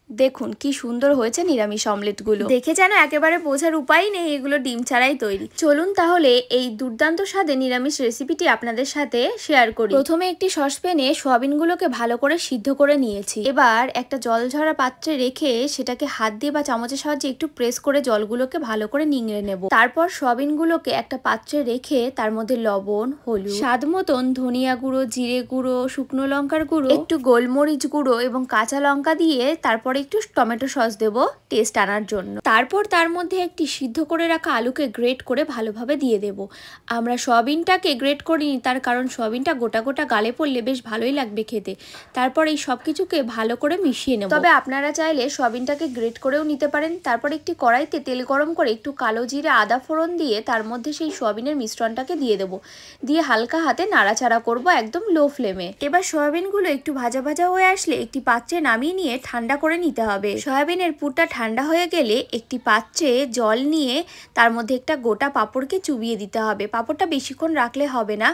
দেখুন কি সুন্দর হয়েছে নিরামিষ অমলেটগুলো, দেখে যেন একেবারে বোঝার উপায় নেই এগুলো ডিম ছাড়াই তৈরি। চলুন তাহলে এই দুর্দান্ত স্বাদে নিরামিষ রেসিপিটি আপনাদের সাথে শেয়ার করি। প্রথমে একটি সসপ্যানে সোয়াবিনগুলোকে ভালো করে সিদ্ধ করে নিয়েছি। এবার একটা জল ঝরা পাত্রে রেখে সেটাকে হাত দিয়ে বা চামচের সাহায্যে একটু প্রেস করে জলগুলোকে ভালো করে নিংড়ে নেব। তারপর সোয়াবিনগুলোকে একটা পাত্রে রেখে তার মধ্যে লবণ, হলুদ, স্বাদ মতন ধনিয়া গুঁড়ো, জিরে গুঁড়ো, শুকনো লঙ্কার গুঁড়ো, একটু গোলমরিচ গুঁড়ো এবং কাঁচা লঙ্কা দিয়ে তারপর একটু টমেটো সস দেবো টেস্ট আনার জন্য। তারপর তার মধ্যে একটি সিদ্ধ করে রাখা আলুকে গ্রেট করে ভালোভাবে দিয়ে দেব। আমরা সয়াবিনটাকে গ্রেট করিনি, তার কারণ সয়াবিনটা গোটা গোটা গালে পড়লে বেশ ভালোই লাগবে খেতে। তারপর এই সব কিছুকে ভালো করে মিশিয়ে নেব। তবে আপনারা চাইলে সয়াবিনটাকে গ্রেট করেও নিতে পারেন। তারপর একটি কড়াইতে তেল গরম করে একটু কালো জিরে আদা ফোড়ন দিয়ে তার মধ্যে সেই সয়াবিনের মিশ্রণটাকে দিয়ে দেব। দিয়ে হালকা হাতে নাড়াচাড়া করব একদম লো ফ্লেমে। এবার সয়াবিনগুলো একটু ভাজা ভাজা হয়ে আসলে একটি পাত্রে নামিয়ে নিয়ে ঠান্ডা করে নিতে হবে। সয়াবিনের পুরটা ঠান্ডা হয়ে গেলে একটি পাত্রে জল নিয়ে তার মধ্যে একটা গোটা পাঁপড়কে চুবিয়ে দিতে হবে। পাঁপড়টা বেশিক্ষণ রাখলে হবে না,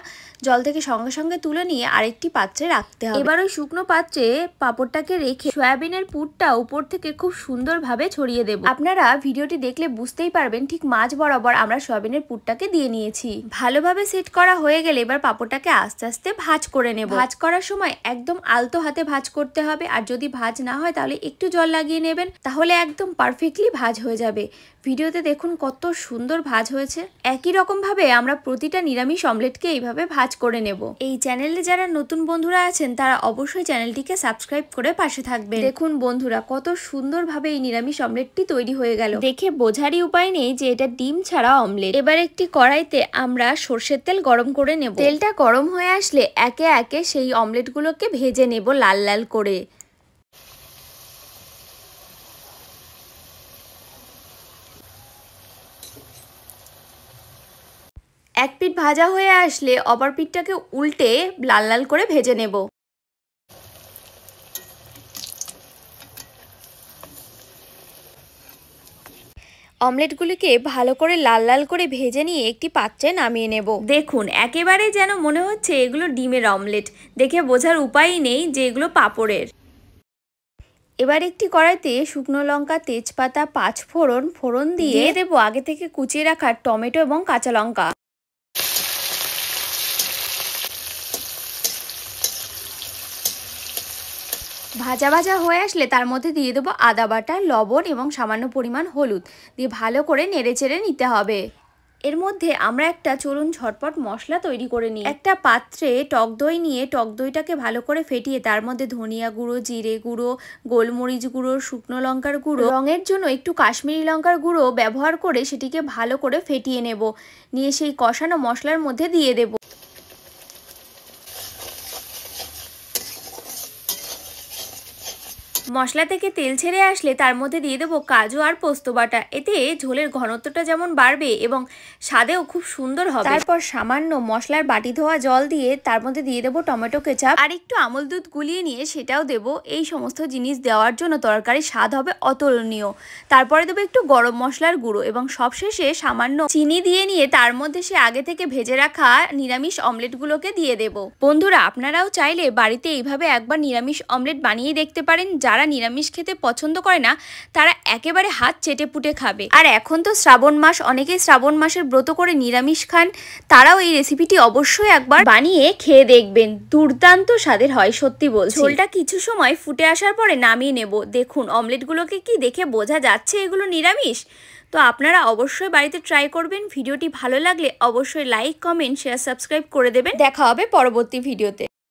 জল থেকে সঙ্গে সঙ্গে তুলে নিয়ে আরেকটি পাত্রে রাখতে হবে। এবার ওই শুকনো পাত্রে পাঁপড়টাকে রেখে সয়াবিনের পুরটা উপর থেকে খুব সুন্দরভাবে ছড়িয়ে দেব। আপনারা ভিডিওটি দেখলে বুঝতেই পারবেন ঠিক মাঝ বরাবর আমরা সয়াবিনের পুরটাকে দিয়ে নিয়েছি। ভালোভাবে সেট করা হয়ে গেলে এবার পাঁপড়টাকে আস্তে আস্তে ভাজ করে নেব। ভাজ করার সময় একদম আলতো হাতে ভাজ করতে হবে, আর যদি ভাজ না হয় তাহলে একটু জল লাগিয়ে নেবেন, তাহলে একদম পারফেক্টলি ভাজ হয়ে যাবে। ভিডিওতে দেখুন কত সুন্দর ভাজ হয়েছে। একই রকম ভাবে আমরা প্রতিটা নিরামিষ অমলেটকে এইভাবে ভাজ করে নেব। এই চ্যানেলে যারা নতুন বন্ধুরা আছেন তারা অবশ্যই চ্যানেলটিকে সাবস্ক্রাইব করে পাশে থাকবেন। দেখুন বন্ধুরা কত সুন্দরভাবে এই নিরামিষ অমলেটটি তৈরি হয়ে গেল। দেখে বোঝারই উপায় নেই যে এটা ডিম ছাড়া অমলেট। এবার একটি কড়াইতে আমরা সর্ষের তেল গরম করে নেব। তেলটা গরম হয়ে আসলে একে একে সেই অমলেটগুলোকে ভেজে নেব লাল লাল করে। এক পিঠ ভাজা হয়ে আসলে অপর পিঠটাকে উল্টে লাল লাল করে ভেজে নেব। অমলেটগুলিকে ভালো করে লাল লাল করে ভেজে নিয়ে একটি পাত্রে নামিয়ে নেব। দেখুন একেবারে যেন মনে হচ্ছে এগুলো ডিমের অমলেট, দেখে বোঝার উপায়ই নেই যে এগুলো পাঁপড়ের। এবার একটি কড়াইতে শুকনো লঙ্কা, তেজপাতা, পাঁচ ফোড়ন দিয়ে দেবো আগে থেকে কুচিয়ে রাখা টমেটো এবং কাঁচা লঙ্কা। ভাজা ভাজা হয়ে আসলে তার মধ্যে দিয়ে দেবো আদা বাটা, লবণ এবং সামান্য পরিমাণ হলুদ দিয়ে ভালো করে নেড়ে চেড়ে নিতে হবে। এর মধ্যে আমরা একটা চলুন ঝটপট মশলা তৈরি করে নিই। একটা পাত্রে টক দই নিয়ে টক দইটাকে ভালো করে ফেটিয়ে তার মধ্যে ধনিয়া গুঁড়ো, জিরে গুঁড়ো, গোলমরিচ গুঁড়ো, শুকনো লঙ্কার গুঁড়ো, রঙের জন্য একটু কাশ্মীরি লঙ্কার গুঁড়ো ব্যবহার করে সেটিকে ভালো করে ফেটিয়ে নেব। নিয়ে সেই কষানো মশলার মধ্যে দিয়ে দেব। মশলা থেকে তেল ছেড়ে আসলে তার মধ্যে দিয়ে দেবো কাজু আর পোস্ত বাটা। এতে ঝোলের ঘনত্বটা যেমন বাড়বে এবং স্বাদেও খুব সুন্দর হবে। তারপর সামান্য মশলার বাটি ধোয়া জল দিয়ে তার মধ্যে দিয়ে দেবো টমেটো কেচাপ আর একটু আমুল দুধ গুলিয়ে নিয়ে সেটাও দেবো। এই সমস্ত জিনিস দেওয়ার জন্য তরকারির স্বাদ হবে অতুলনীয়। তারপরে দেবো একটু গরম মশলার গুঁড়ো এবং সবশেষে সামান্য চিনি দিয়ে নিয়ে তার মধ্যে সে আগে থেকে ভেজে রাখা নিরামিষ অমলেটগুলোকে দিয়ে দেবো। বন্ধুরা আপনারাও চাইলে বাড়িতে এইভাবে একবার নিরামিষ অমলেট বানিয়ে দেখতে পারেন। যারা নিরামিষ খেতে পছন্দ করে না তারা একেবারে হাত চেটে পুটে খাবে। আর এখন তো শ্রাবণ মাস, অনেকেই শ্রাবণ মাসের ব্রত করে নিরামিষ খান, তারাও এই রেসিপিটি অবশ্যই একবার বানিয়ে খেয়ে দেখবেন। দুর্দান্ত স্বাদের হয় সত্যি বলছি। ঝোলটা কিছু সময় ফুটে আসার পরে নামিয়ে নেব। দেখুন অমলেটগুলোকে কি দেখে বোঝা যাচ্ছে এগুলো নিরামিষ। তো আপনারা অবশ্যই বাড়িতে ট্রাই করবেন। ভিডিওটি ভালো লাগলে অবশ্যই লাইক, কমেন্ট, শেয়ার, সাবস্ক্রাইব করে দেবেন। দেখা হবে পরবর্তী ভিডিওতে।